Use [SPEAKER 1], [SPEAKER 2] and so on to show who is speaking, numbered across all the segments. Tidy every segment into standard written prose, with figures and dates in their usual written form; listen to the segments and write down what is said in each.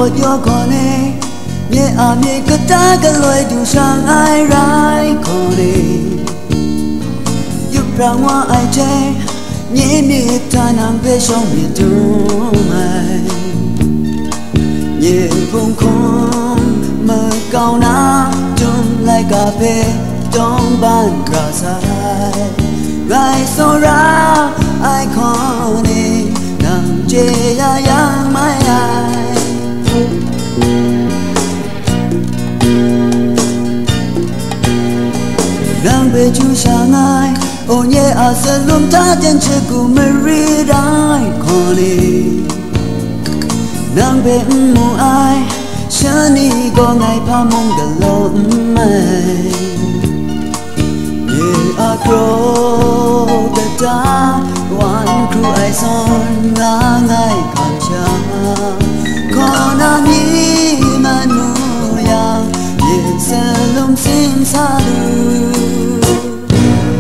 [SPEAKER 1] bột yo con nè nhẹ nhẹ cái ta cái lối du sang ai rai con nè giúp ra hoa ai che nhẹ nhẹ ta nằm về trong miền trung ai nhẹ vùng không mơ cao na chung lại cà phê trong ban cà sai gai so ra ai con nè nằm chê ya yang mai ai nang về chu sang ai ô nhẹ à sẽ luôn ta chân chưa cùng Mary đai con đi nang về mù ai sáng đi có ngày pha mong gần lâu mày nhẹ à pro để ta quan khu ai son ngã ngày cảm cha con anh đi mà nuôi yang nhẹ sẽ luôn xin xa lưu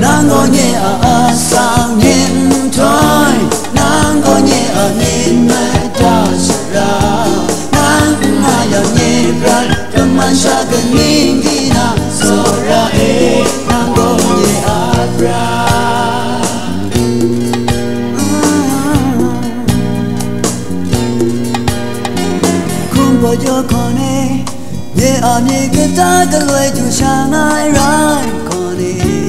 [SPEAKER 1] nang có nhẹ ở sang nhìn thôi nang có nhẹ ở nhìn mẹ ta ra nang ai ở nhẹ ra tâm an sa gần nhìn đi na so ra nang có nhẹ ở ra không bao giờ con nè nhẹ ở nhẹ cái ta cái lối du sang ai ra con nè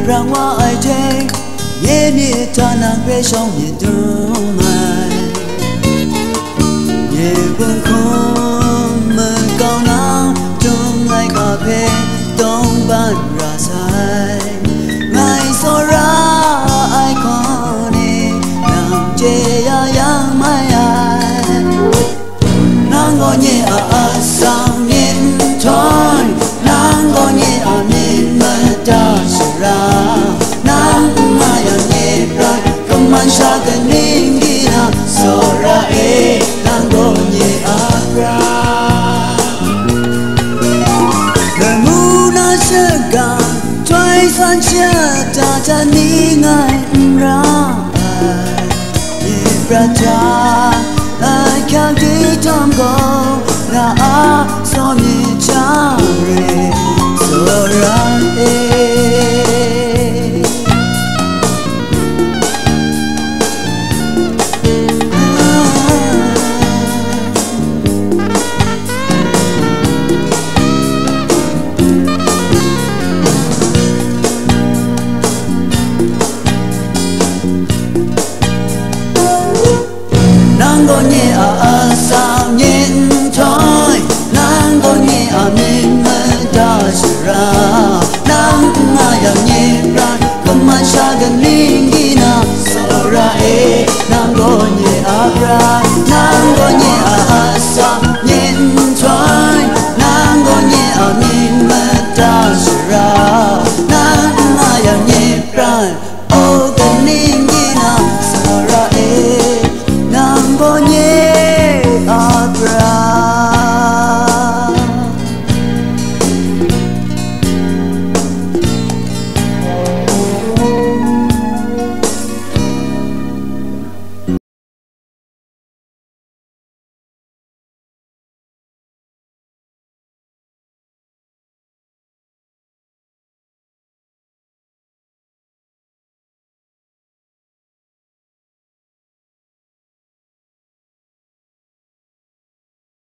[SPEAKER 1] ra hoa ai che nhẹ nhẹ ta nàng về trong miền trung mai nhẹ buồn không mơ cao nắng trong lại cà phê đông ban ra sai ngày so ra ai con nè nàng che ya yang mai ai nàng có nhẹ ở sang nhìn thôi nàng có nhẹ ở nhìn mà ta ra nang maya nebra kaman sa ganing gina sora nang gonye abra namuna saga twai san cha ta ta ni ngai ra nebra ta I can't get on go na so mi cha re sora